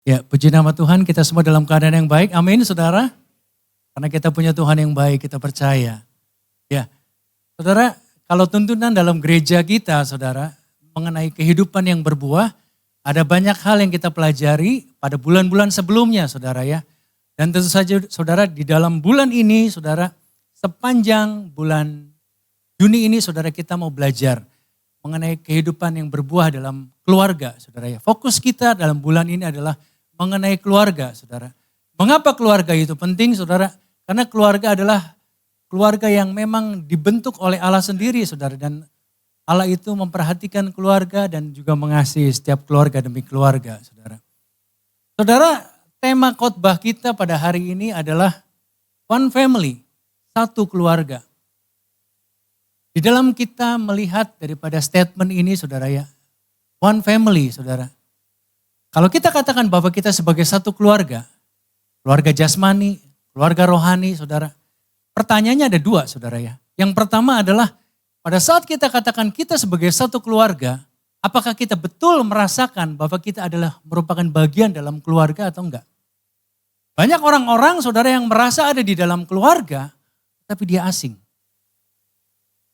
Ya, puji nama Tuhan, kita semua dalam keadaan yang baik. Amin, saudara. Karena kita punya Tuhan yang baik, kita percaya. Ya, saudara, kalau tuntunan dalam gereja kita, saudara, mengenai kehidupan yang berbuah, ada banyak hal yang kita pelajari pada bulan-bulan sebelumnya, saudara ya. Dan tentu saja, saudara, di dalam bulan ini, saudara, sepanjang bulan Juni ini, saudara, kita mau belajar mengenai kehidupan yang berbuah dalam keluarga, saudara ya. Fokus kita dalam bulan ini adalah mengenai keluarga, saudara. Mengapa keluarga itu penting, saudara? Karena keluarga adalah keluarga yang memang dibentuk oleh Allah sendiri, saudara. Dan Allah itu memperhatikan keluarga dan juga mengasihi setiap keluarga demi keluarga, saudara. Saudara, tema khotbah kita pada hari ini adalah one family, satu keluarga. Di dalam kita melihat daripada statement ini, saudara ya, one family, saudara. Kalau kita katakan bahwa kita sebagai satu keluarga, keluarga jasmani, keluarga rohani, saudara. Pertanyaannya ada dua, saudara ya. Yang pertama adalah pada saat kita katakan kita sebagai satu keluarga, apakah kita betul merasakan bahwa kita adalah merupakan bagian dalam keluarga atau enggak? Banyak orang-orang, saudara, yang merasa ada di dalam keluarga, tapi dia asing.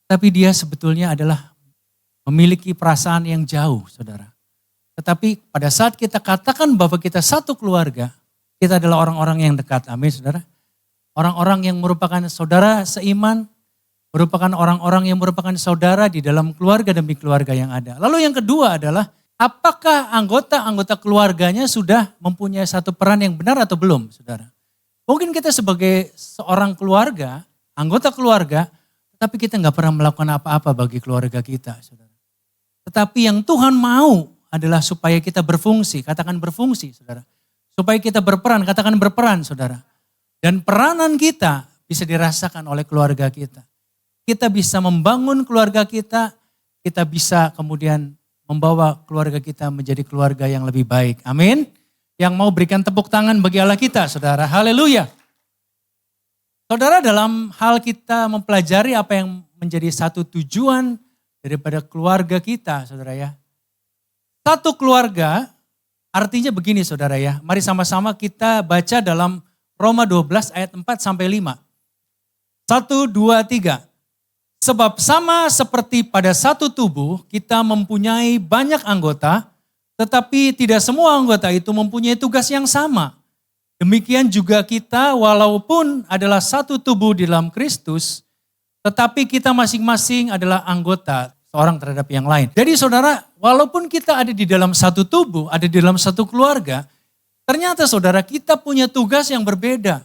Tapi dia sebetulnya adalah memiliki perasaan yang jauh, saudara. Tetapi pada saat kita katakan bahwa kita satu keluarga, kita adalah orang-orang yang dekat. Amin, saudara. Orang-orang yang merupakan saudara seiman, merupakan orang-orang yang merupakan saudara di dalam keluarga demi keluarga yang ada. Lalu yang kedua adalah, apakah anggota-anggota keluarganya sudah mempunyai satu peran yang benar atau belum, saudara? Mungkin kita sebagai seorang keluarga, anggota keluarga, tapi kita nggak pernah melakukan apa-apa bagi keluarga kita, saudara. Tetapi yang Tuhan mau adalah supaya kita berfungsi, katakan berfungsi, saudara. Supaya kita berperan, katakan berperan, saudara. Dan peranan kita bisa dirasakan oleh keluarga kita. Kita bisa membangun keluarga kita bisa kemudian membawa keluarga kita menjadi keluarga yang lebih baik. Amin. Yang mau berikan tepuk tangan bagi Allah kita, saudara. Haleluya. Saudara, dalam hal kita mempelajari apa yang menjadi satu tujuan daripada keluarga kita, saudara ya. Satu keluarga artinya begini, saudara ya. Mari sama-sama kita baca dalam Roma 12 ayat 4 sampai 5. 1, 2, 3. Sebab sama seperti pada satu tubuh kita mempunyai banyak anggota, tetapi tidak semua anggota itu mempunyai tugas yang sama. Demikian juga kita walaupun adalah satu tubuh di dalam Kristus, tetapi kita masing-masing adalah anggota seorang terhadap yang lain. Jadi saudara, walaupun kita ada di dalam satu tubuh, ada di dalam satu keluarga, ternyata saudara kita punya tugas yang berbeda.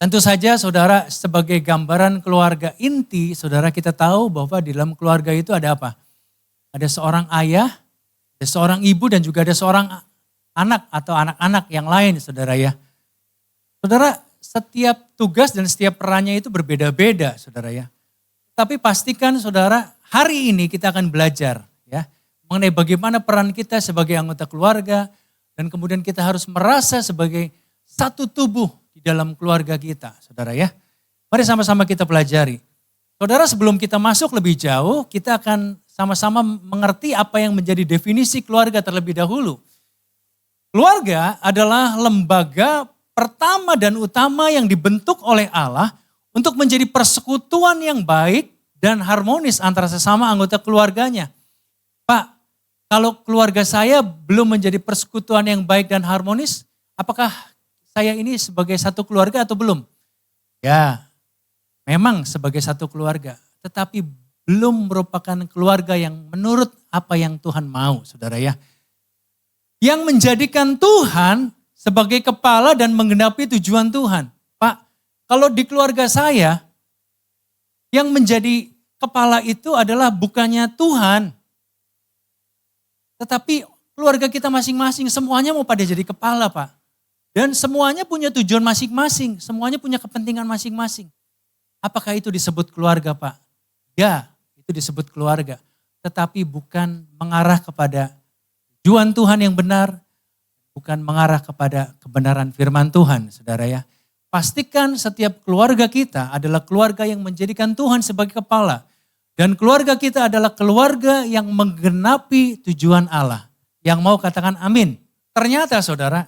Tentu saja saudara sebagai gambaran keluarga inti, saudara kita tahu bahwa di dalam keluarga itu ada apa? Ada seorang ayah, ada seorang ibu dan juga ada seorang anak atau anak-anak yang lain, saudara ya. Saudara, setiap tugas dan setiap perannya itu berbeda-beda, saudara ya. Tapi pastikan saudara, hari ini kita akan belajar ya mengenai bagaimana peran kita sebagai anggota keluarga dan kemudian kita harus merasa sebagai satu tubuh di dalam keluarga kita, saudara ya. Mari sama-sama kita pelajari. Saudara, sebelum kita masuk lebih jauh, kita akan sama-sama mengerti apa yang menjadi definisi keluarga terlebih dahulu. Keluarga adalah lembaga pertama dan utama yang dibentuk oleh Allah untuk menjadi persekutuan yang baik dan harmonis antara sesama anggota keluarganya. Pak, kalau keluarga saya belum menjadi persekutuan yang baik dan harmonis, apakah saya ini sebagai satu keluarga atau belum? Ya, memang sebagai satu keluarga, tetapi belum merupakan keluarga yang menurut apa yang Tuhan mau, saudara ya. Yang menjadikan Tuhan sebagai kepala dan menggenapi tujuan Tuhan. Pak, kalau di keluarga saya, yang menjadi kepala itu adalah bukannya Tuhan. Tetapi keluarga kita masing-masing, semuanya mau pada jadi kepala, Pak. Dan semuanya punya tujuan masing-masing, semuanya punya kepentingan masing-masing. Apakah itu disebut keluarga, Pak? Ya, itu disebut keluarga. Tetapi bukan mengarah kepada tujuan Tuhan yang benar, bukan mengarah kepada kebenaran firman Tuhan, saudara ya. Pastikan setiap keluarga kita adalah keluarga yang menjadikan Tuhan sebagai kepala. Dan keluarga kita adalah keluarga yang menggenapi tujuan Allah. Yang mau katakan amin. ternyata saudara,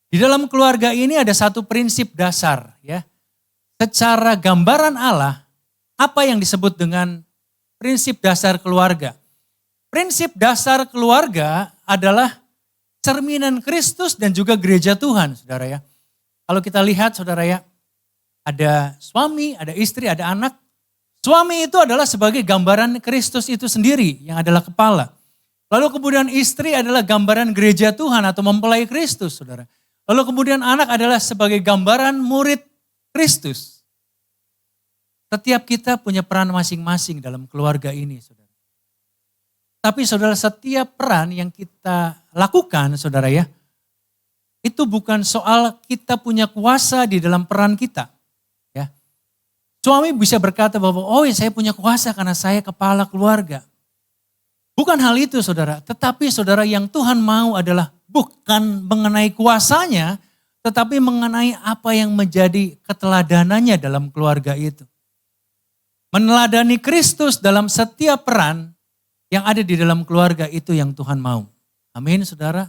di dalam keluarga ini ada satu prinsip dasar ya. Secara gambaran Allah, apa yang disebut dengan prinsip dasar keluarga? Prinsip dasar keluarga adalah cerminan Kristus dan juga gereja Tuhan, saudara ya. Kalau kita lihat saudara ya, ada suami, ada istri, ada anak. Suami itu adalah sebagai gambaran Kristus itu sendiri yang adalah kepala. Lalu kemudian istri adalah gambaran gereja Tuhan atau mempelai Kristus, saudara. Lalu kemudian anak adalah sebagai gambaran murid Kristus. Setiap kita punya peran masing-masing dalam keluarga ini, saudara. Tapi saudara, setiap peran yang kita lakukan, saudara ya, itu bukan soal kita punya kuasa di dalam peran kita. Suami bisa berkata bahwa, oh ya saya punya kuasa karena saya kepala keluarga. Bukan hal itu saudara, tetapi saudara yang Tuhan mau adalah bukan mengenai kuasanya, tetapi mengenai apa yang menjadi keteladanannya dalam keluarga itu. Meneladani Kristus dalam setiap peran yang ada di dalam keluarga itu yang Tuhan mau. Amin saudara.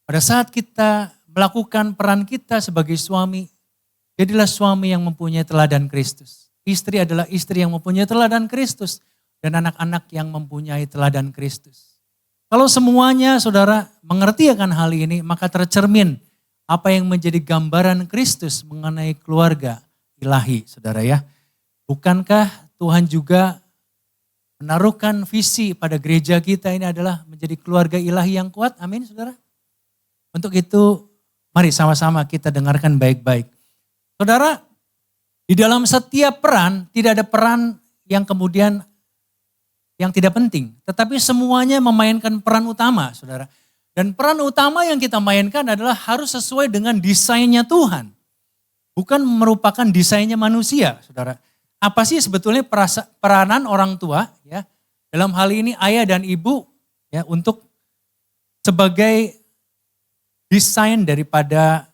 Pada saat kita melakukan peran kita sebagai suami, jadilah suami yang mempunyai teladan Kristus. Istri adalah istri yang mempunyai teladan Kristus. Dan anak-anak yang mempunyai teladan Kristus. Kalau semuanya saudara mengerti akan hal ini, maka tercermin apa yang menjadi gambaran Kristus mengenai keluarga ilahi, saudara ya. Bukankah Tuhan juga menaruhkan visi pada gereja kita ini adalah menjadi keluarga ilahi yang kuat? Amin, saudara. Untuk itu, mari sama-sama kita dengarkan baik-baik. Saudara, di dalam setiap peran tidak ada peran yang kemudian yang tidak penting. Tetapi semuanya memainkan peran utama, saudara. Dan peran utama yang kita mainkan adalah harus sesuai dengan desainnya Tuhan. Bukan merupakan desainnya manusia, saudara. Apa sih sebetulnya peranan orang tua ya? Dalam hal ini ayah dan ibu ya untuk sebagai desain daripada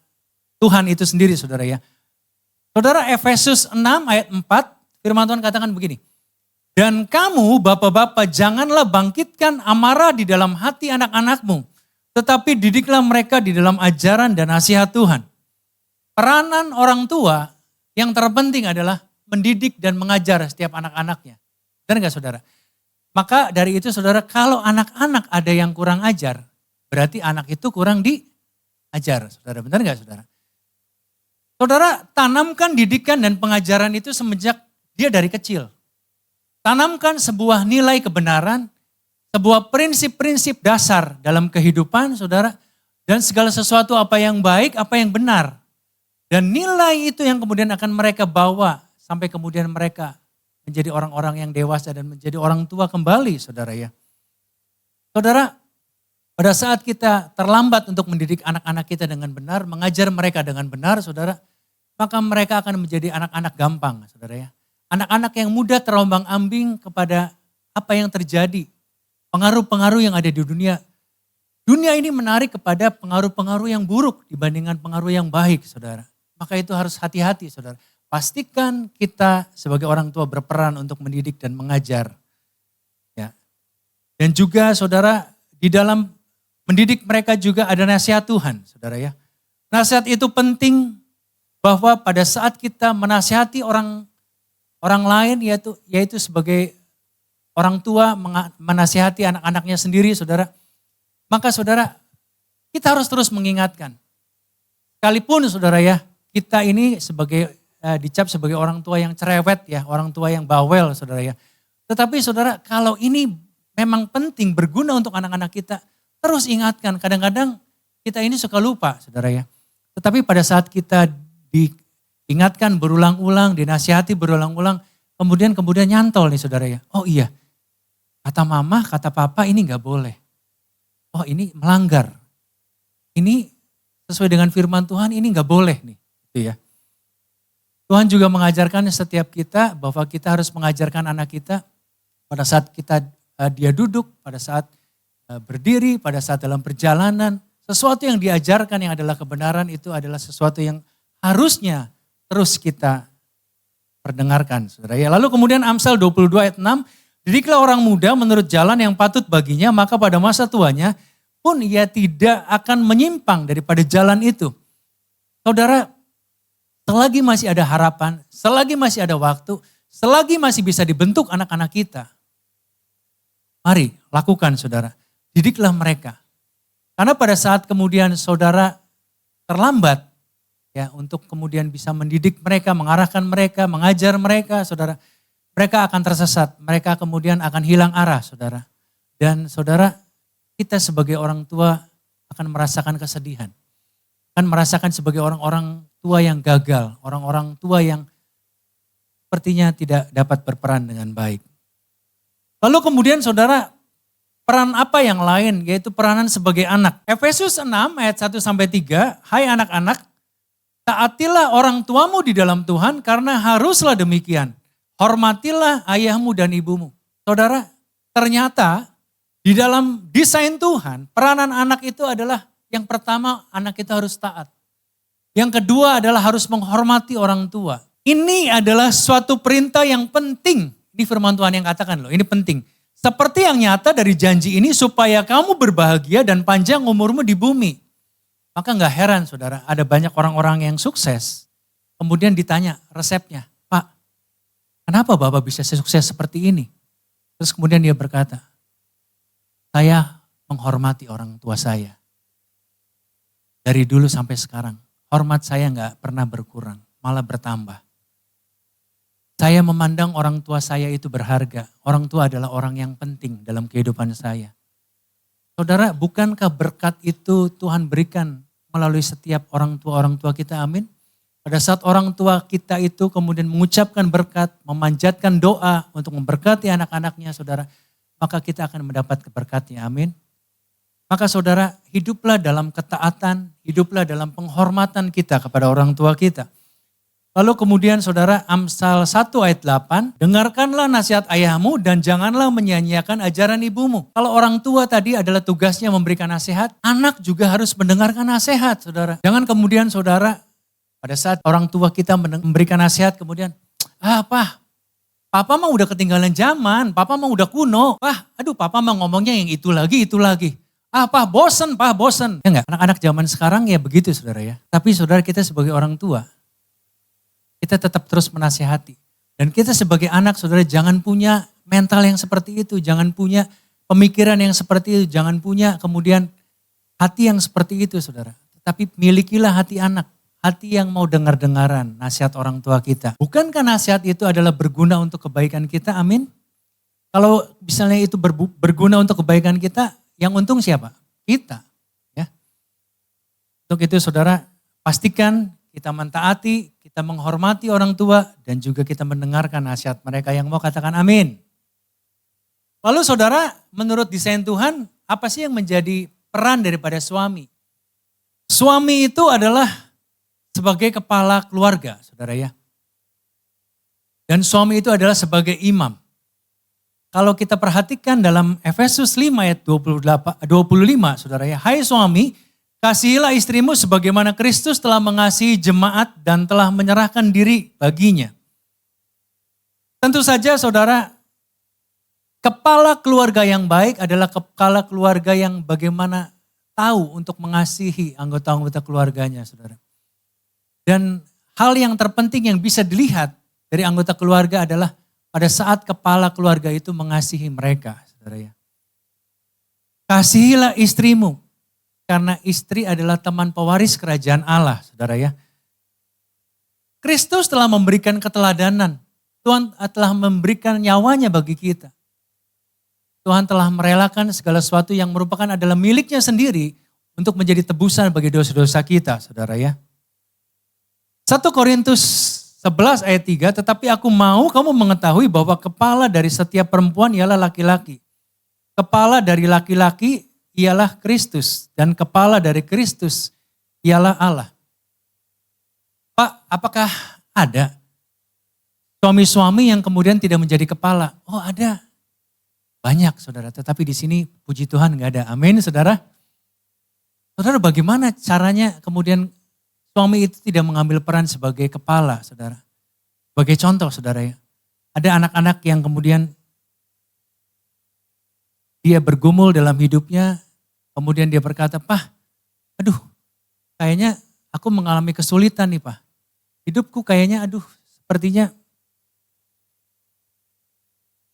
Tuhan itu sendiri, saudara ya. Saudara, Efesus 6 ayat 4, firman Tuhan katakan begini. Dan kamu bapak-bapak janganlah bangkitkan amarah di dalam hati anak-anakmu. Tetapi didiklah mereka di dalam ajaran dan nasihat Tuhan. Peranan orang tua yang terpenting adalah mendidik dan mengajar setiap anak-anaknya. Benar gak saudara? Maka dari itu saudara, kalau anak-anak ada yang kurang ajar, berarti anak itu kurang diajar. Saudara, benar gak saudara? Saudara, tanamkan didikan dan pengajaran itu semenjak dia dari kecil. Tanamkan sebuah nilai kebenaran, sebuah prinsip-prinsip dasar dalam kehidupan saudara. Dan segala sesuatu apa yang baik, apa yang benar. Dan nilai itu yang kemudian akan mereka bawa sampai kemudian mereka menjadi orang-orang yang dewasa dan menjadi orang tua kembali saudara ya. Saudara, pada saat kita terlambat untuk mendidik anak-anak kita dengan benar, mengajar mereka dengan benar saudara, maka mereka akan menjadi anak-anak gampang saudara ya. Anak-anak yang mudah terombang-ambing kepada apa yang terjadi. Pengaruh-pengaruh yang ada di dunia. Dunia ini menarik kepada pengaruh-pengaruh yang buruk dibandingkan pengaruh yang baik saudara. Maka itu harus hati-hati saudara. Pastikan kita sebagai orang tua berperan untuk mendidik dan mengajar. Ya. Dan juga saudara di dalam mendidik mereka juga ada nasihat Tuhan saudara ya. Nasihat itu penting bahwa pada saat kita menasihati orang lain yaitu sebagai orang tua menasihati anak-anaknya sendiri saudara. Maka saudara kita harus terus mengingatkan. Sekalipun saudara ya kita ini sebagai dicap sebagai orang tua yang cerewet ya. Orang tua yang bawel saudara ya. Tetapi saudara kalau ini memang penting berguna untuk anak-anak kita. Terus ingatkan kadang-kadang kita ini suka lupa saudara ya. Tetapi pada saat kita diingatkan berulang-ulang, dinasihati berulang-ulang, kemudian nyantol nih saudara ya. Oh iya, kata mama, kata papa ini gak boleh. Oh ini melanggar. Ini sesuai dengan firman Tuhan ini gak boleh nih. Gitu ya. Tuhan juga mengajarkan setiap kita bahwa kita harus mengajarkan anak kita pada saat dia duduk, pada saat berdiri, pada saat dalam perjalanan. Sesuatu yang diajarkan yang adalah kebenaran itu adalah sesuatu yang harusnya terus kita perdengarkan saudara ya. Lalu kemudian Amsal 22 ayat 6, didiklah orang muda menurut jalan yang patut baginya, maka pada masa tuanya pun ia tidak akan menyimpang daripada jalan itu. Saudara, selagi masih ada harapan, selagi masih ada waktu, selagi masih bisa dibentuk anak-anak kita, mari lakukan saudara, didiklah mereka. Karena pada saat kemudian saudara terlambat ya untuk kemudian bisa mendidik mereka, mengarahkan mereka, mengajar mereka, saudara, mereka akan tersesat, mereka kemudian akan hilang arah, saudara. Dan saudara, kita sebagai orang tua akan merasakan kesedihan. Akan merasakan sebagai orang-orang tua yang gagal, orang-orang tua yang sepertinya tidak dapat berperan dengan baik. Lalu kemudian saudara, peran apa yang lain, yaitu peranan sebagai anak. Efesus 6 ayat 1-3, hai anak-anak, taatilah orang tuamu di dalam Tuhan karena haruslah demikian. Hormatilah ayahmu dan ibumu. Saudara, ternyata di dalam desain Tuhan, peranan anak itu adalah yang pertama anak itu harus taat. Yang kedua adalah harus menghormati orang tua. Ini adalah suatu perintah yang penting. Ini firman Tuhan yang katakan loh, ini penting. Seperti yang nyata dari janji ini supaya kamu berbahagia dan panjang umurmu di bumi. Maka gak heran saudara, ada banyak orang-orang yang sukses. Kemudian ditanya resepnya, Pak, kenapa Bapak bisa sukses seperti ini? Terus kemudian dia berkata, saya menghormati orang tua saya. Dari dulu sampai sekarang, hormat saya gak pernah berkurang, malah bertambah. Saya memandang orang tua saya itu berharga. Orang tua adalah orang yang penting dalam kehidupan saya. Saudara, bukankah berkat itu Tuhan berikan melalui setiap orang tua kita, amin? Pada saat orang tua kita itu kemudian mengucapkan berkat, memanjatkan doa untuk memberkati anak-anaknya, saudara, maka kita akan mendapat berkatnya, amin? Maka saudara, hiduplah dalam ketaatan, hiduplah dalam penghormatan kita kepada orang tua kita. Lalu kemudian saudara, Amsal 1 ayat 8, dengarkanlah nasihat ayahmu dan janganlah menyia-nyiakan ajaran ibumu. Kalau orang tua tadi adalah tugasnya memberikan nasihat, anak juga harus mendengarkan nasihat, saudara. Jangan kemudian saudara, pada saat orang tua kita memberikan nasihat kemudian, Papa mah udah ketinggalan zaman, Papa mah udah kuno. Papa mah ngomongnya yang itu lagi. Pak bosen. Ya enggak, anak-anak zaman sekarang ya begitu saudara ya. Tapi saudara, kita sebagai orang tua, kita tetap terus menasihati. Dan kita sebagai anak saudara jangan punya mental yang seperti itu. Jangan punya pemikiran yang seperti itu. Jangan punya kemudian hati yang seperti itu saudara. Tetapi milikilah hati anak. Hati yang mau dengar-dengaran nasihat orang tua kita. Bukankah nasihat itu adalah berguna untuk kebaikan kita, amin? Kalau misalnya itu berguna untuk kebaikan kita, yang untung siapa? Kita. Ya. Untuk itu saudara, pastikan kita mentaati, kita menghormati orang tua, dan juga kita mendengarkan nasihat mereka yang mau katakan amin. Lalu saudara, menurut desain Tuhan, apa sih yang menjadi peran daripada suami? Suami itu adalah sebagai kepala keluarga, saudara ya. Dan suami itu adalah sebagai imam. Kalau kita perhatikan dalam Efesus 5 ayat 25, saudara ya. Hai suami, kasihilah istrimu sebagaimana Kristus telah mengasihi jemaat dan telah menyerahkan diri baginya. Tentu saja saudara, kepala keluarga yang baik adalah kepala keluarga yang bagaimana tahu untuk mengasihi anggota-anggota keluarganya, saudara. Dan hal yang terpenting yang bisa dilihat dari anggota keluarga adalah pada saat kepala keluarga itu mengasihi mereka, saudara ya. Kasihilah istrimu, karena istri adalah teman pewaris kerajaan Allah, saudara ya. Kristus telah memberikan keteladanan. Tuhan telah memberikan nyawanya bagi kita. Tuhan telah merelakan segala sesuatu yang merupakan adalah miliknya sendiri untuk menjadi tebusan bagi dosa-dosa kita, saudara ya. 1 Korintus 11 ayat 3, tetapi aku mau kamu mengetahui bahwa kepala dari setiap perempuan ialah laki-laki. Kepala dari laki-laki ialah Kristus dan kepala dari Kristus ialah Allah. Pak, apakah ada suami-suami yang kemudian tidak menjadi kepala? Oh ada, banyak saudara, tetapi di sini puji Tuhan gak ada. Amin saudara. Saudara, bagaimana caranya kemudian suami itu tidak mengambil peran sebagai kepala, saudara. Sebagai contoh, saudara ya. Ada anak-anak yang kemudian dia bergumul dalam hidupnya, Kemudian dia berkata, "Pak, aduh kayaknya aku mengalami kesulitan nih Pak. Hidupku kayaknya sepertinya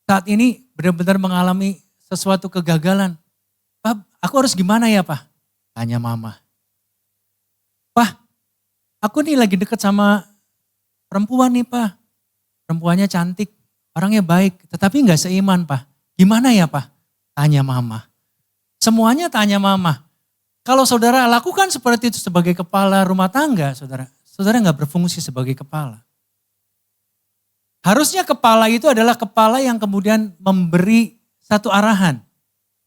saat ini benar-benar mengalami sesuatu kegagalan. Pak, aku harus gimana ya Pak?" Tanya mama. "Pak, aku nih lagi deket sama perempuan nih Pak. Perempuannya cantik, orangnya baik, tetapi nggak seiman Pak. Gimana ya Pak?" Tanya mama. Semuanya tanya mama. Kalau saudara lakukan seperti itu sebagai kepala rumah tangga, saudara nggak berfungsi sebagai kepala. Harusnya kepala itu adalah kepala yang kemudian memberi satu arahan,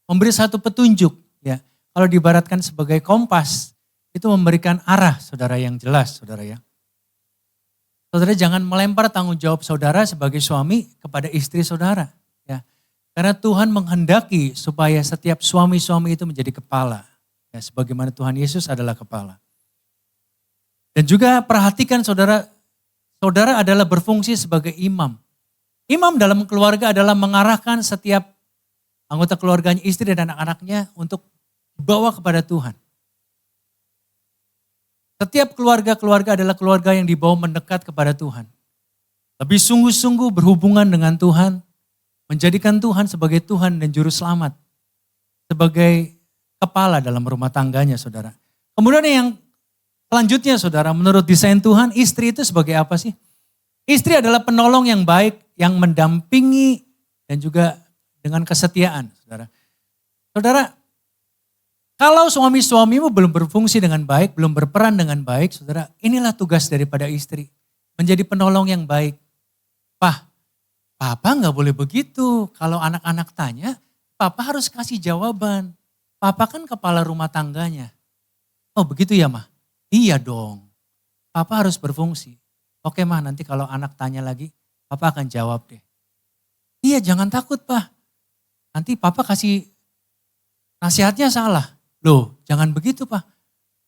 memberi satu petunjuk. Ya, kalau diibaratkan sebagai kompas, itu memberikan arah saudara yang jelas, saudara ya. Saudara jangan melempar tanggung jawab saudara sebagai suami kepada istri saudara. Ya, karena Tuhan menghendaki supaya setiap suami-suami itu menjadi kepala. Ya, sebagaimana Tuhan Yesus adalah kepala. Dan juga perhatikan saudara adalah berfungsi sebagai imam. Imam dalam keluarga adalah mengarahkan setiap anggota keluarganya, istri dan anak-anaknya untuk dibawa kepada Tuhan. Setiap keluarga adalah keluarga yang dibawa mendekat kepada Tuhan. Lebih sungguh-sungguh berhubungan dengan Tuhan, menjadikan Tuhan sebagai Tuhan dan Juru Selamat. Sebagai kepala dalam rumah tangganya saudara. Kemudian yang selanjutnya saudara, menurut desain Tuhan, istri itu sebagai apa sih? Istri adalah penolong yang baik, yang mendampingi dan juga dengan kesetiaan saudara. Saudara, kalau suami-suamimu belum berfungsi dengan baik, belum berperan dengan baik, saudara, inilah tugas daripada istri. Menjadi penolong yang baik. Papa nggak boleh begitu. Kalau anak-anak tanya, Papa harus kasih jawaban. Papa kan kepala rumah tangganya. Oh begitu ya Mah? Iya dong. Papa harus berfungsi. Oke Mah, nanti kalau anak tanya lagi, Papa akan jawab deh. Iya jangan takut Pak. Nanti Papa kasih nasihatnya salah. Loh jangan begitu Pak.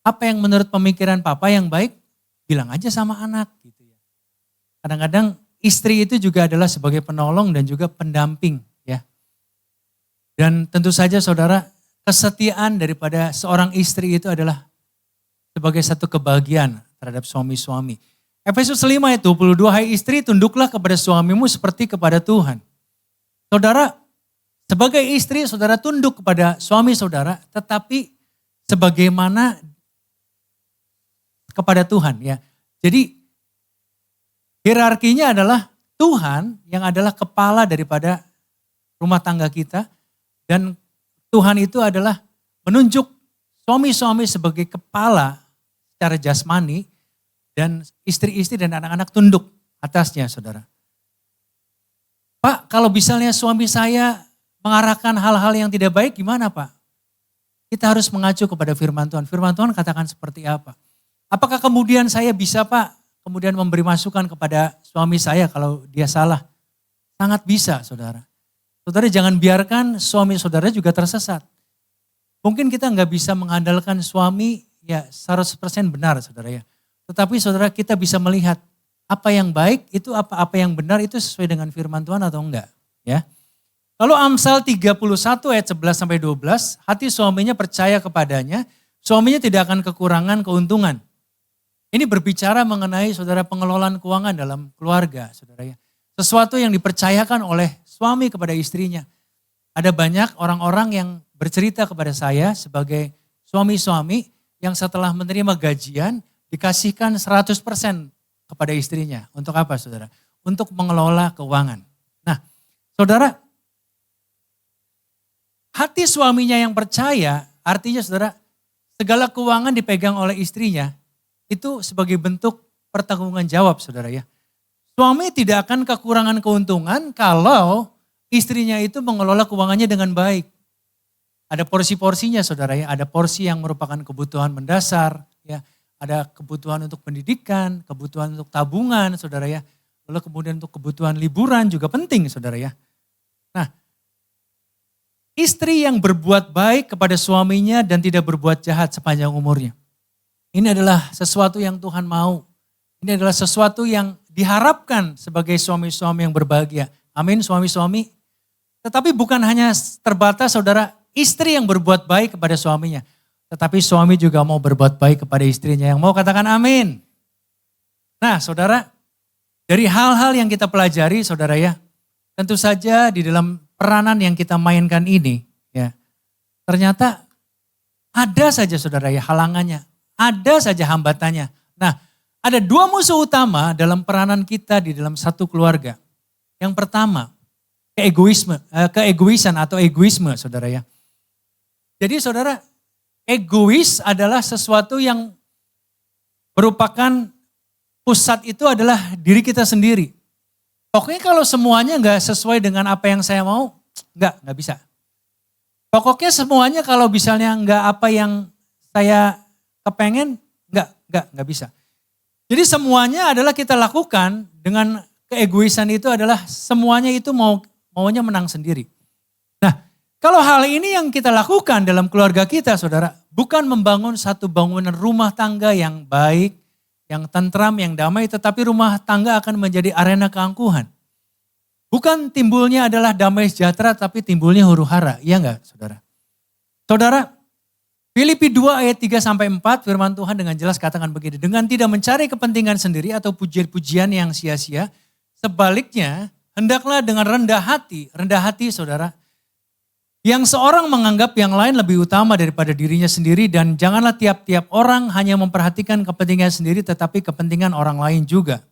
Apa yang menurut pemikiran Papa yang baik, bilang aja sama anak. Gitu ya. Kadang-kadang istri itu juga adalah sebagai penolong dan juga pendamping. Ya. Dan tentu saja saudara, kesetiaan daripada seorang istri itu adalah sebagai satu kebahagiaan terhadap suami-suami. Efesus 5 ayat 22, hai istri tunduklah kepada suamimu seperti kepada Tuhan. Saudara, sebagai istri saudara tunduk kepada suami saudara, tetapi sebagaimana kepada Tuhan ya. Jadi hierarkinya adalah Tuhan yang adalah kepala daripada rumah tangga kita dan Tuhan itu adalah menunjuk suami-suami sebagai kepala secara jasmani dan istri-istri dan anak-anak tunduk atasnya saudara. Pak, kalau misalnya suami saya mengarahkan hal-hal yang tidak baik gimana Pak? Kita harus mengacu kepada firman Tuhan. Firman Tuhan katakan seperti apa? Apakah kemudian saya bisa Pak kemudian memberi masukan kepada suami saya kalau dia salah? Sangat bisa saudara. Saudara jangan biarkan suami saudara juga tersesat. Mungkin kita nggak bisa mengandalkan suami ya 100% benar saudara ya. Tetapi saudara kita bisa melihat apa yang baik itu apa yang benar itu sesuai dengan firman Tuhan atau enggak. Ya. Lalu Amsal 31 ayat 11 sampai 12, hati suaminya percaya kepadanya, suaminya tidak akan kekurangan keuntungan. Ini berbicara mengenai saudara pengelolaan keuangan dalam keluarga saudara ya. Sesuatu yang dipercayakan oleh suami kepada istrinya. Ada banyak orang-orang yang bercerita kepada saya sebagai suami-suami yang setelah menerima gajian dikasihkan 100% kepada istrinya. Untuk apa saudara? Untuk mengelola keuangan. Nah saudara, hati suaminya yang percaya artinya saudara segala keuangan dipegang oleh istrinya itu sebagai bentuk pertanggungan jawab saudara ya. Suami tidak akan kekurangan keuntungan kalau istrinya itu mengelola keuangannya dengan baik. Ada porsi-porsinya saudara ya, ada porsi yang merupakan kebutuhan mendasar, ya, ada kebutuhan untuk pendidikan, kebutuhan untuk tabungan saudara ya, lalu kemudian untuk kebutuhan liburan juga penting saudara ya. Nah, istri yang berbuat baik kepada suaminya dan tidak berbuat jahat sepanjang umurnya. Ini adalah sesuatu yang Tuhan mau. Ini adalah sesuatu yang diharapkan sebagai suami-suami yang berbahagia. Amin suami-suami. Tetapi bukan hanya terbatas saudara istri yang berbuat baik kepada suaminya. Tetapi suami juga mau berbuat baik kepada istrinya. Yang mau katakan amin. Nah saudara, dari hal-hal yang kita pelajari saudara ya, tentu saja di dalam peranan yang kita mainkan ini, ya, ternyata ada saja saudara ya halangannya, ada saja hambatannya. Nah, ada dua musuh utama dalam peranan kita di dalam satu keluarga. Yang pertama, keegoisan atau egoisme saudara ya. Jadi saudara, egois adalah sesuatu yang merupakan pusat itu adalah diri kita sendiri. Pokoknya kalau semuanya nggak sesuai dengan apa yang saya mau, nggak bisa. Pokoknya semuanya kalau misalnya nggak apa yang saya kepengen, nggak bisa. Jadi semuanya adalah kita lakukan dengan keegoisan itu adalah semuanya itu maunya menang sendiri. Nah, kalau hal ini yang kita lakukan dalam keluarga kita, saudara, bukan membangun satu bangunan rumah tangga yang baik, yang tentram, yang damai, tetapi rumah tangga akan menjadi arena keangkuhan. Bukan timbulnya adalah damai sejahtera, tapi timbulnya huru-hara. Iya enggak, saudara? Saudara, Filipi 2 ayat 3-4 firman Tuhan dengan jelas katakan begini. Dengan tidak mencari kepentingan sendiri atau pujian-pujian yang sia-sia. Sebaliknya, hendaklah dengan rendah hati saudara. Yang seorang menganggap yang lain lebih utama daripada dirinya sendiri. Dan janganlah tiap-tiap orang hanya memperhatikan kepentingan sendiri tetapi kepentingan orang lain juga.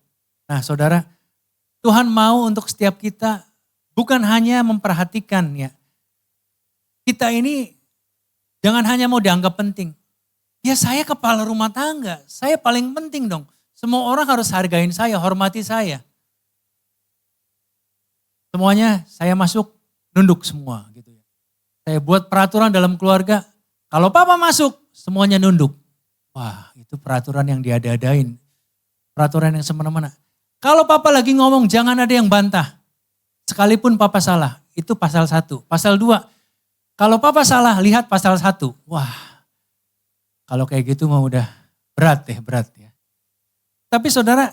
Nah saudara, Tuhan mau untuk setiap kita bukan hanya memperhatikan ya. Kita ini jangan hanya mau dianggap penting. Ya saya kepala rumah tangga, saya paling penting dong. Semua orang harus hargain saya, hormati saya. Semuanya saya masuk, nunduk semua gitu ya. Saya buat peraturan dalam keluarga, kalau papa masuk, semuanya nunduk. Wah itu peraturan yang diada-adain. Peraturan yang semena-mena. Kalau papa lagi ngomong jangan ada yang bantah. Sekalipun papa salah, itu pasal 1. Pasal 2, kalau papa salah, lihat pasal 1. Wah, kalau kayak gitu mah udah berat ya. Tapi saudara,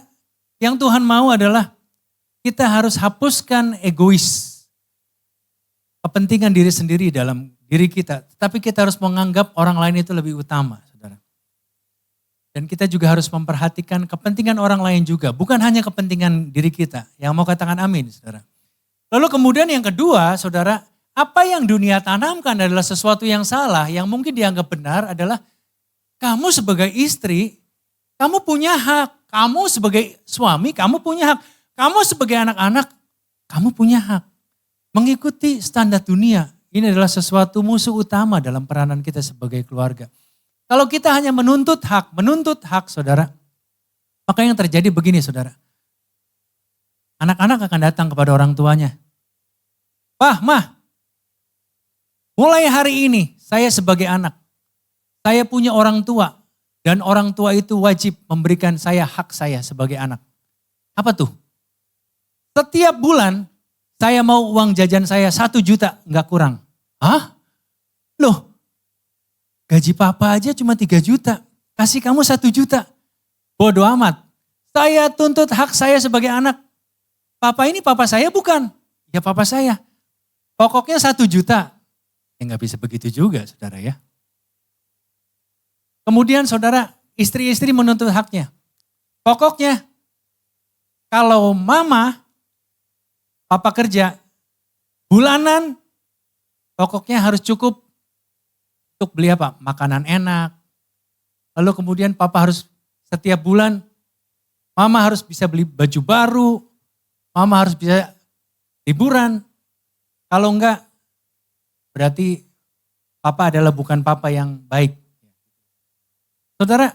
yang Tuhan mau adalah kita harus hapuskan egois. Kepentingan diri sendiri dalam diri kita. Tapi kita harus menganggap orang lain itu lebih utama, saudara. Dan kita juga harus memperhatikan kepentingan orang lain juga. Bukan hanya kepentingan diri kita. Yang mau katakan amin, saudara. Lalu kemudian yang kedua, saudara, apa yang dunia tanamkan adalah sesuatu yang salah, yang mungkin dianggap benar adalah kamu sebagai istri, kamu punya hak. Kamu sebagai suami, kamu punya hak. Kamu sebagai anak-anak, kamu punya hak. Mengikuti standar dunia, ini adalah sesuatu musuh utama dalam peranan kita sebagai keluarga. Kalau kita hanya menuntut hak saudara, maka yang terjadi begini saudara. Anak-anak akan datang kepada orang tuanya. Pah, mah, mulai hari ini saya sebagai anak, saya punya orang tua dan orang tua itu wajib memberikan saya hak saya sebagai anak. Apa tuh? Setiap bulan saya mau uang jajan saya 1 juta, enggak kurang. Hah? Loh, gaji papa aja cuma 3 juta, kasih kamu 1 juta. Bodoh amat, saya tuntut hak saya sebagai anak. Papa ini papa saya bukan? Ya papa saya. Pokoknya 1 juta. Ya nggak bisa begitu juga saudara ya. Kemudian saudara, istri-istri menuntut haknya. Pokoknya kalau mama, papa kerja, bulanan pokoknya harus cukup untuk beli apa? Makanan enak. Lalu kemudian papa harus setiap bulan, mama harus bisa beli baju baru, mama harus bisa liburan. Kalau enggak, berarti papa adalah bukan papa yang baik. Saudara,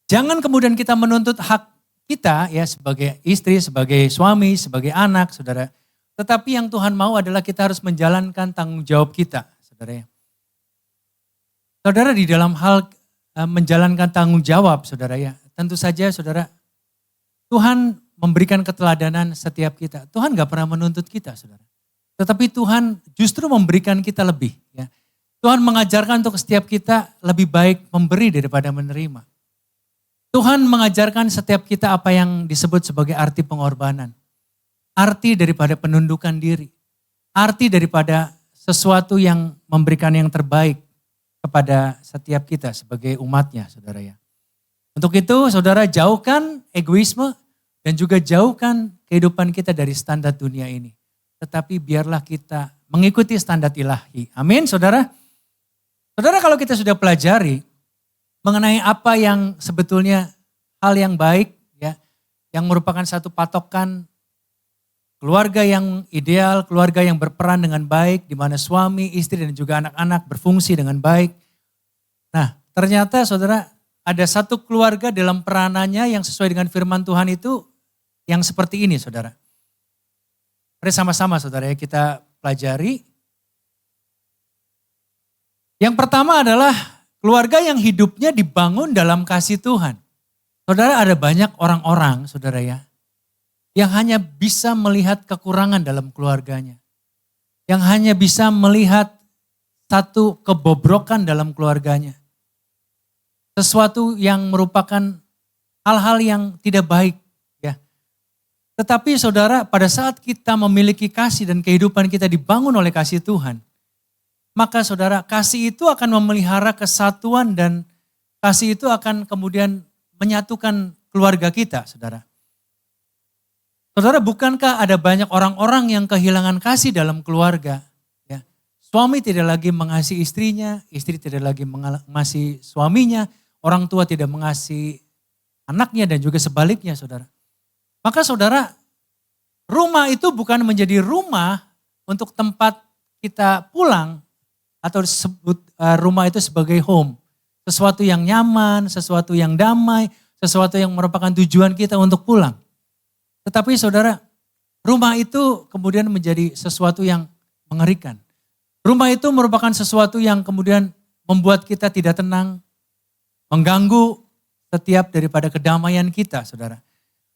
jangan kemudian kita menuntut hak kita ya sebagai istri, sebagai suami, sebagai anak, saudara. Tetapi yang Tuhan mau adalah kita harus menjalankan tanggung jawab kita, saudara. Saudara di dalam hal menjalankan tanggung jawab, saudara ya. Tentu saja saudara, Tuhan memberikan keteladanan setiap kita. Tuhan gak pernah menuntut kita, saudara. Tetapi Tuhan justru memberikan kita lebih. Ya. Tuhan mengajarkan untuk setiap kita lebih baik memberi daripada menerima. Tuhan mengajarkan setiap kita apa yang disebut sebagai arti pengorbanan. Arti daripada penundukan diri. Arti daripada sesuatu yang memberikan yang terbaik kepada setiap kita sebagai umatnya, saudara ya. Untuk itu, saudara, jauhkan egoisme dan juga jauhkan kehidupan kita dari standar dunia ini. Tetapi biarlah kita mengikuti standar ilahi. Amin, saudara. Saudara, kalau kita sudah pelajari mengenai apa yang sebetulnya hal yang baik, ya, yang merupakan satu patokan keluarga yang ideal, keluarga yang berperan dengan baik, di mana suami, istri, dan juga anak-anak berfungsi dengan baik. Nah, ternyata saudara, ada satu keluarga dalam peranannya yang sesuai dengan firman Tuhan itu yang seperti ini, saudara. Mari sama-sama, saudara, ya, kita pelajari. Yang pertama adalah keluarga yang hidupnya dibangun dalam kasih Tuhan. Saudara, ada banyak orang-orang, saudara ya, yang hanya bisa melihat kekurangan dalam keluarganya. Yang hanya bisa melihat satu kebobrokan dalam keluarganya. Sesuatu yang merupakan hal-hal yang tidak baik. Ya. Tetapi saudara, pada saat kita memiliki kasih dan kehidupan kita dibangun oleh kasih Tuhan, maka saudara, kasih itu akan memelihara kesatuan dan kasih itu akan kemudian menyatukan keluarga kita, saudara. Saudara, bukankah ada banyak orang-orang yang kehilangan kasih dalam keluarga? Ya. Suami tidak lagi mengasihi istrinya, istri tidak lagi mengasihi suaminya, orang tua tidak mengasihi anaknya dan juga sebaliknya, saudara. Maka saudara, rumah itu bukan menjadi rumah untuk tempat kita pulang atau disebut rumah itu sebagai home. Sesuatu yang nyaman, sesuatu yang damai, sesuatu yang merupakan tujuan kita untuk pulang. Tetapi saudara, rumah itu kemudian menjadi sesuatu yang mengerikan. Rumah itu merupakan sesuatu yang kemudian membuat kita tidak tenang, mengganggu setiap daripada kedamaian kita, saudara.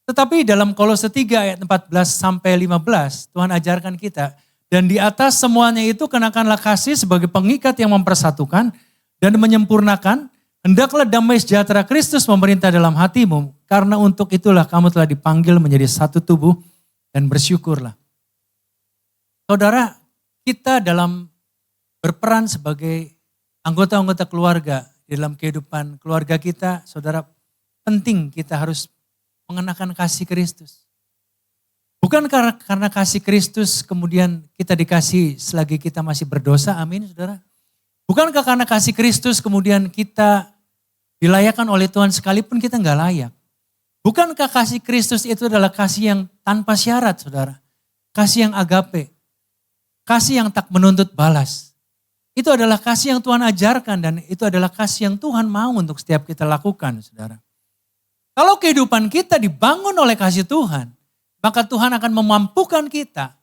Tetapi dalam Kolose 3 ayat 14 sampai 15, Tuhan ajarkan kita, dan di atas semuanya itu kenakanlah kasih sebagai pengikat yang mempersatukan dan menyempurnakan. Hendaklah damai sejahtera Kristus memerintah dalam hatimu, karena untuk itulah kamu telah dipanggil menjadi satu tubuh dan bersyukurlah. Saudara, kita dalam berperan sebagai anggota-anggota keluarga, dalam kehidupan keluarga kita, saudara, penting kita harus mengenakan kasih Kristus. Bukan karena kasih Kristus kemudian kita dikasih selagi kita masih berdosa, amin saudara. Bukankah karena kasih Kristus kemudian kita dilayakkan oleh Tuhan sekalipun kita nggak layak. Bukankah kasih Kristus itu adalah kasih yang tanpa syarat, saudara. Kasih yang agape. Kasih yang tak menuntut balas. Itu adalah kasih yang Tuhan ajarkan dan itu adalah kasih yang Tuhan mau untuk setiap kita lakukan, saudara. Kalau kehidupan kita dibangun oleh kasih Tuhan, maka Tuhan akan memampukan kita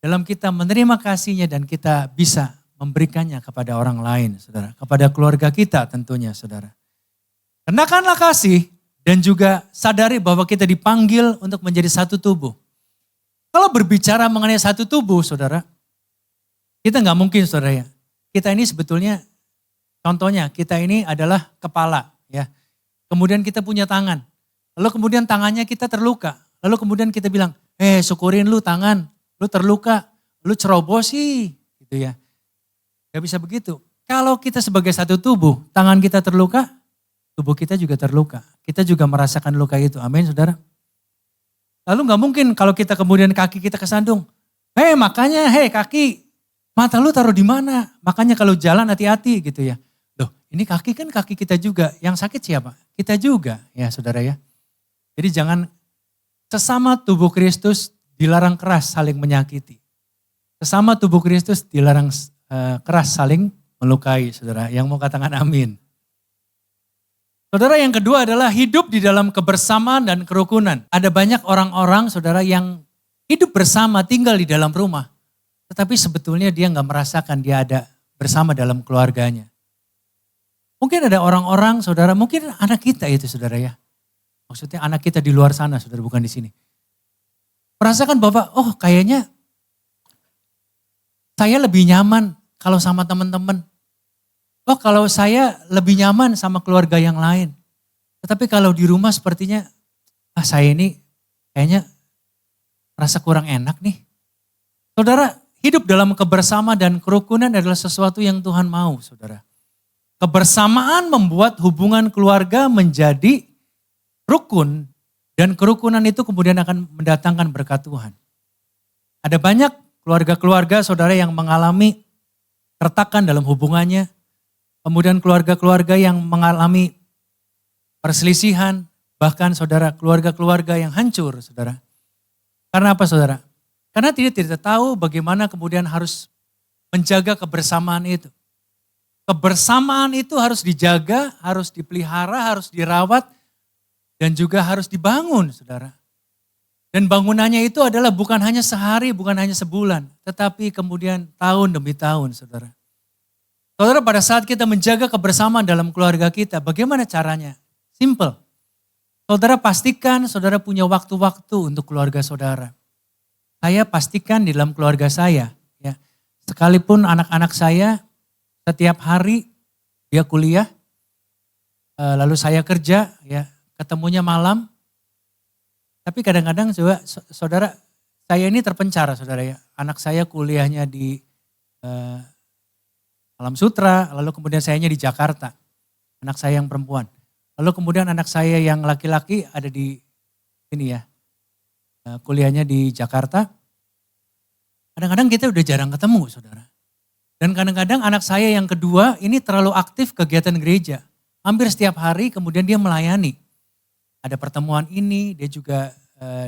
dalam kita menerima kasih-Nya dan kita bisa memberikannya kepada orang lain, saudara. Kepada keluarga kita tentunya, saudara. Kenakanlah kasih dan juga sadari bahwa kita dipanggil untuk menjadi satu tubuh. Kalau berbicara mengenai satu tubuh, saudara, kita nggak mungkin, saudara ya. Kita ini sebetulnya, contohnya kita ini adalah kepala, ya. Kemudian kita punya tangan. Lalu kemudian tangannya kita terluka. Lalu kemudian kita bilang, syukurin lu tangan, lu terluka, lu ceroboh sih, gitu ya. Gak bisa begitu. Kalau kita sebagai satu tubuh, tangan kita terluka, tubuh kita juga terluka. Kita juga merasakan luka itu. Amin, saudara. Lalu gak mungkin kalau kita kemudian kaki kita kesandung. Makanya kaki, mata lu taruh di mana? Makanya kalau jalan hati-hati gitu ya. Loh, ini kaki kan kaki kita juga. Yang sakit siapa? Kita juga ya saudara ya. Jadi jangan sesama tubuh Kristus dilarang keras saling menyakiti. Sesama tubuh Kristus dilarang keras saling melukai, saudara. Yang mau katakan amin. Saudara, yang kedua adalah hidup di dalam kebersamaan dan kerukunan. Ada banyak orang-orang, saudara, yang hidup bersama, tinggal di dalam rumah. Tetapi sebetulnya dia nggak merasakan dia ada bersama dalam keluarganya. Mungkin ada orang-orang, saudara, mungkin anak kita itu, saudara ya. Maksudnya anak kita di luar sana, saudara, bukan di sini. Merasakan bahwa, kayaknya saya lebih nyaman kalau sama teman-teman. Kalau saya lebih nyaman sama keluarga yang lain. Tetapi kalau di rumah sepertinya, saya ini kayaknya merasa kurang enak nih. Saudara, hidup dalam kebersamaan dan kerukunan adalah sesuatu yang Tuhan mau, saudara. Kebersamaan membuat hubungan keluarga menjadi rukun, dan kerukunan itu kemudian akan mendatangkan berkat Tuhan. Ada banyak keluarga-keluarga saudara yang mengalami keretakan dalam hubungannya, kemudian keluarga-keluarga yang mengalami perselisihan, bahkan saudara keluarga-keluarga yang hancur, saudara. Karena apa, saudara? Karena tidak tahu bagaimana kemudian harus menjaga kebersamaan itu. Kebersamaan itu harus dijaga, harus dipelihara, harus dirawat, dan juga harus dibangun, saudara. Dan bangunannya itu adalah bukan hanya sehari, bukan hanya sebulan, tetapi kemudian tahun demi tahun, saudara. Saudara, pada saat kita menjaga kebersamaan dalam keluarga kita, bagaimana caranya? Simple. Saudara pastikan saudara punya waktu-waktu untuk keluarga saudara. Saya pastikan di dalam keluarga saya, ya, sekalipun anak-anak saya setiap hari dia kuliah, lalu saya kerja, ya, ketemunya malam. Tapi kadang-kadang juga saudara, saya ini terpencar, saudara, ya. Anak saya kuliahnya di Alam Sutra, lalu kemudian sayanya di Jakarta. Anak saya yang perempuan. Lalu kemudian anak saya yang laki-laki ada di sini, ya, kuliahnya di Jakarta. Kadang-kadang kita udah jarang ketemu, saudara. Dan kadang-kadang anak saya yang kedua ini terlalu aktif kegiatan gereja. Hampir setiap hari kemudian dia melayani. Ada pertemuan ini, dia juga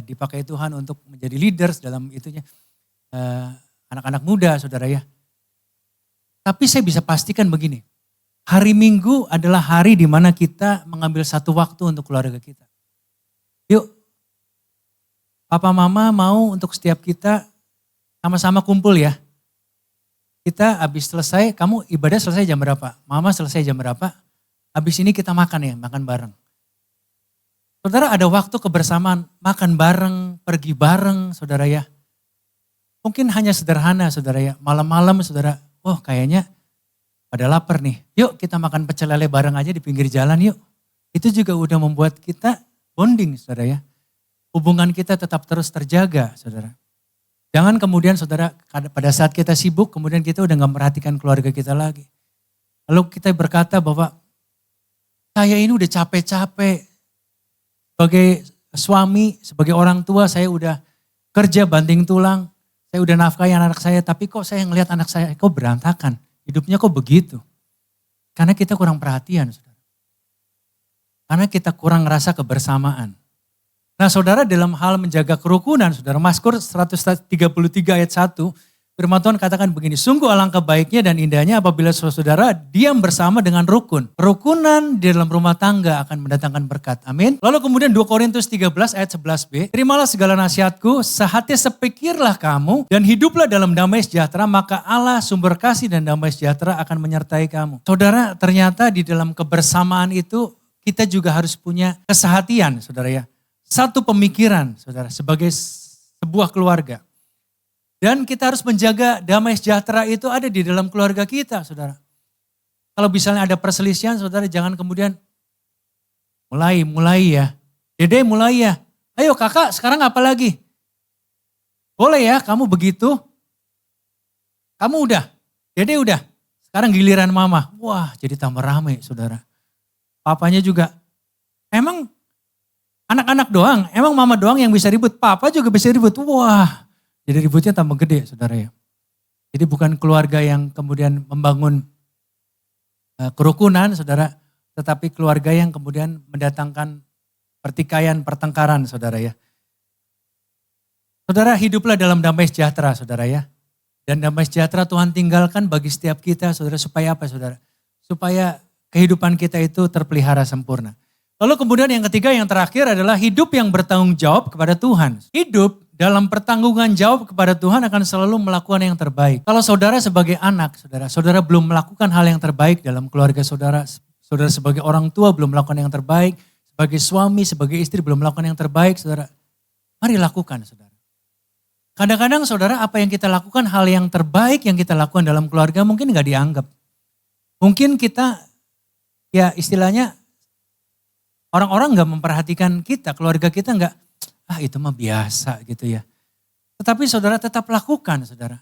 dipakai Tuhan untuk menjadi leaders dalam itunya. Anak-anak muda, saudara, ya. Tapi saya bisa pastikan begini. Hari Minggu adalah hari di mana kita mengambil satu waktu untuk keluarga kita. Yuk, Papa Mama mau untuk setiap kita sama-sama kumpul, ya. Kita habis selesai, kamu ibadah selesai jam berapa? Mama selesai jam berapa? Habis ini kita makan, ya, makan bareng. Saudara, ada waktu kebersamaan, makan bareng, pergi bareng, saudara, ya. Mungkin hanya sederhana, saudara, ya. Malam-malam, saudara, oh kayaknya pada lapar nih. Yuk kita makan pecel lele bareng aja di pinggir jalan yuk. Itu juga udah membuat kita bonding, saudara, ya. Hubungan kita tetap terus terjaga, saudara. Jangan kemudian saudara pada saat kita sibuk kemudian kita udah gak merhatikan keluarga kita lagi. Lalu kita berkata bahwa saya ini udah capek-capek. Sebagai suami, sebagai orang tua saya udah kerja banting tulang. Saya udah nafkahi anak saya tapi kok saya ngelihat anak saya kok berantakan. Hidupnya kok begitu. Karena kita kurang perhatian, saudara. Karena kita kurang ngerasa kebersamaan. Nah, saudara, dalam hal menjaga kerukunan, saudara, Mazmur 133 ayat 1, firman Tuhan katakan begini, sungguh alangkah baiknya dan indahnya apabila saudara diam bersama dengan rukun. Kerukunan di dalam rumah tangga akan mendatangkan berkat. Amin. Lalu kemudian 2 Korintus 13 ayat 11b, terimalah segala nasihatku, sehati sepikirlah kamu dan hiduplah dalam damai sejahtera, maka Allah sumber kasih dan damai sejahtera akan menyertai kamu. Saudara, ternyata di dalam kebersamaan itu kita juga harus punya kesehatian, saudara, ya. Satu pemikiran, saudara, sebagai sebuah keluarga. Dan kita harus menjaga damai sejahtera itu ada di dalam keluarga kita, saudara. Kalau misalnya ada perselisihan, saudara, jangan kemudian mulai ya. Dede mulai ya. Ayo kakak, sekarang apa lagi? Boleh ya, kamu begitu. Kamu udah, Dede udah. Sekarang giliran mama. Wah, jadi tambah rame, saudara. Papanya juga, emang anak-anak doang, emang mama doang yang bisa ribut, papa juga bisa ribut. Wah, jadi ributnya tambah gede, saudara, ya. Jadi bukan keluarga yang kemudian membangun kerukunan, saudara, tetapi keluarga yang kemudian mendatangkan pertikaian, pertengkaran, saudara, ya. Saudara, hiduplah dalam damai sejahtera, saudara, ya. Dan damai sejahtera Tuhan tinggalkan bagi setiap kita, saudara, supaya apa, saudara? Supaya kehidupan kita itu terpelihara sempurna. Lalu kemudian yang ketiga, yang terakhir adalah hidup yang bertanggung jawab kepada Tuhan. Hidup dalam pertanggungan jawab kepada Tuhan akan selalu melakukan yang terbaik. Kalau saudara sebagai anak, saudara belum melakukan hal yang terbaik dalam keluarga saudara, saudara sebagai orang tua belum melakukan yang terbaik, sebagai suami, sebagai istri belum melakukan yang terbaik, saudara, mari lakukan, saudara. Kadang-kadang saudara apa yang kita lakukan, hal yang terbaik yang kita lakukan dalam keluarga mungkin gak dianggap. Mungkin kita, ya istilahnya, orang-orang gak memperhatikan kita, keluarga kita itu mah biasa gitu ya. Tetapi saudara tetap lakukan, saudara.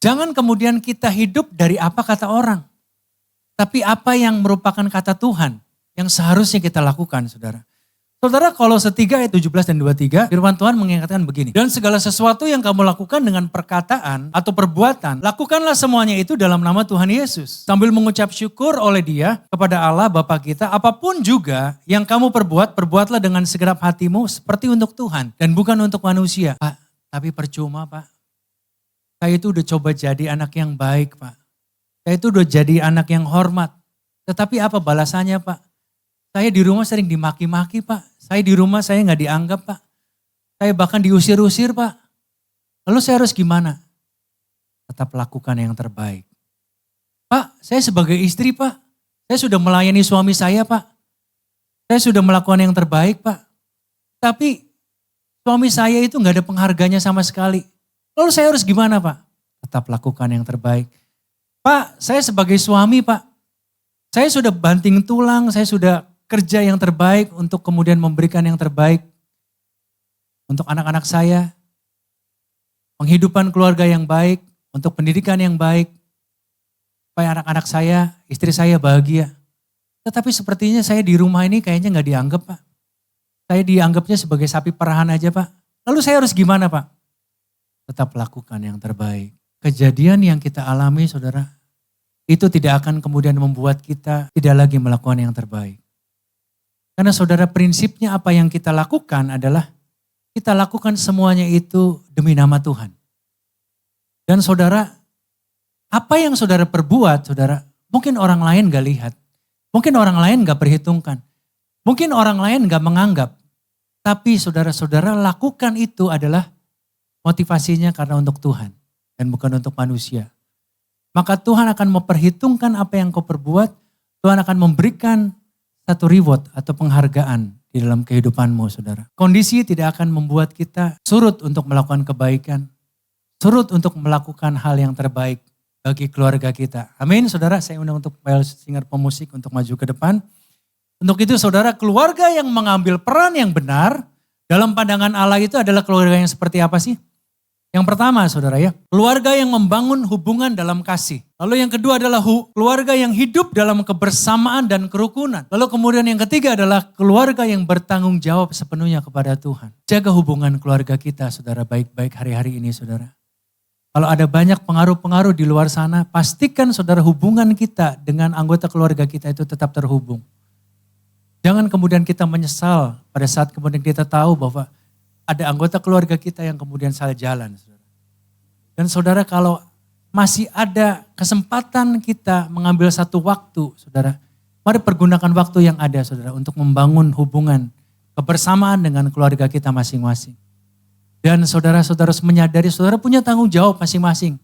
Jangan kemudian kita hidup dari apa kata orang. Tapi apa yang merupakan kata Tuhan yang seharusnya kita lakukan, saudara. Saudara, Kolose 3 ayat 17 dan 23, firman Tuhan mengingatkan begini. Dan segala sesuatu yang kamu lakukan dengan perkataan atau perbuatan, lakukanlah semuanya itu dalam nama Tuhan Yesus. Sambil mengucap syukur oleh Dia kepada Allah Bapa kita, apapun juga yang kamu perbuat, perbuatlah dengan segenap hatimu seperti untuk Tuhan dan bukan untuk manusia. Pak, tapi percuma Pak. Saya itu udah coba jadi anak yang baik Pak. Saya itu udah jadi anak yang hormat. Tetapi apa balasannya Pak? Saya di rumah sering dimaki-maki Pak. Saya di rumah saya gak dianggap Pak. Saya bahkan diusir-usir Pak. Lalu saya harus gimana? Tetap lakukan yang terbaik. Pak, saya sebagai istri Pak. Saya sudah melayani suami saya Pak. Saya sudah melakukan yang terbaik Pak. Tapi suami saya itu gak ada pengharganya sama sekali. Lalu saya harus gimana Pak? Tetap lakukan yang terbaik. Pak, saya sebagai suami Pak, saya sudah banting tulang, saya sudah kerja yang terbaik untuk kemudian memberikan yang terbaik untuk anak-anak saya, penghidupan keluarga yang baik, untuk pendidikan yang baik, supaya anak-anak saya, istri saya bahagia. Tetapi sepertinya saya di rumah ini kayaknya gak dianggap Pak. Saya dianggapnya sebagai sapi perahan aja Pak. Lalu saya harus gimana Pak? Tetap lakukan yang terbaik. Kejadian yang kita alami saudara, itu tidak akan kemudian membuat kita tidak lagi melakukan yang terbaik. Karena saudara prinsipnya apa yang kita lakukan adalah kita lakukan semuanya itu demi nama Tuhan. Dan saudara, apa yang saudara perbuat saudara, mungkin orang lain gak lihat. Mungkin orang lain gak perhitungkan. Mungkin orang lain gak menganggap. Tapi saudara-saudara lakukan itu adalah motivasinya karena untuk Tuhan dan bukan untuk manusia. Maka Tuhan akan memperhitungkan apa yang kau perbuat, Tuhan akan memberikan satu reward atau penghargaan di dalam kehidupanmu saudara. Kondisi tidak akan membuat kita surut untuk melakukan kebaikan, surut untuk melakukan hal yang terbaik bagi keluarga kita. Amin saudara, saya undang untuk singer pemusik untuk maju ke depan. Untuk itu saudara, keluarga yang mengambil peran yang benar dalam pandangan Allah itu adalah keluarga yang seperti apa sih? Yang pertama saudara ya, keluarga yang membangun hubungan dalam kasih. Lalu yang kedua adalah keluarga yang hidup dalam kebersamaan dan kerukunan. Lalu kemudian yang ketiga adalah keluarga yang bertanggung jawab sepenuhnya kepada Tuhan. Jaga hubungan keluarga kita saudara baik-baik hari-hari ini saudara. Kalau ada banyak pengaruh-pengaruh di luar sana, pastikan saudara hubungan kita dengan anggota keluarga kita itu tetap terhubung. Jangan kemudian kita menyesal pada saat kemudian kita tahu bahwa ada anggota keluarga kita yang kemudian salah jalan. Dan saudara kalau masih ada kesempatan kita mengambil satu waktu saudara. Mari pergunakan waktu yang ada saudara untuk membangun hubungan kebersamaan dengan keluarga kita masing-masing. Dan saudara-saudara harus menyadari saudara punya tanggung jawab masing-masing.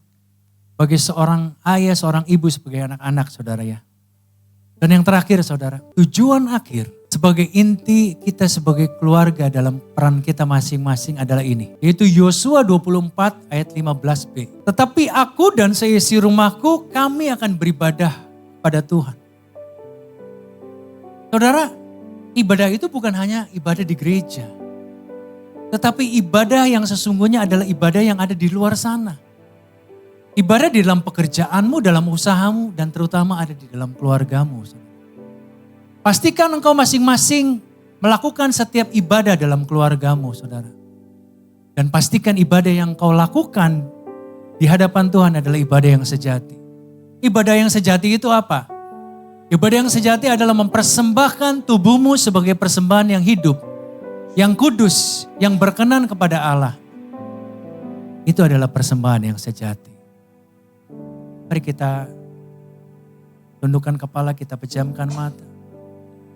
Bagi seorang ayah, seorang ibu sebagai anak-anak saudara ya. Dan yang terakhir saudara, tujuan akhir sebagai inti kita sebagai keluarga dalam peran kita masing-masing adalah ini. Yaitu Yosua 24 ayat 15b. Tetapi aku dan seisi rumahku kami akan beribadah pada Tuhan. Saudara, ibadah itu bukan hanya ibadah di gereja. Tetapi ibadah yang sesungguhnya adalah ibadah yang ada di luar sana. Ibadah di dalam pekerjaanmu, dalam usahamu, dan terutama ada di dalam keluargamu. Pastikan engkau masing-masing melakukan setiap ibadah dalam keluargamu, saudara. Dan pastikan ibadah yang kau lakukan di hadapan Tuhan adalah ibadah yang sejati. Ibadah yang sejati itu apa? Ibadah yang sejati adalah mempersembahkan tubuhmu sebagai persembahan yang hidup, yang kudus, yang berkenan kepada Allah. Itu adalah persembahan yang sejati. Mari kita tundukkan kepala, kita pejamkan mata.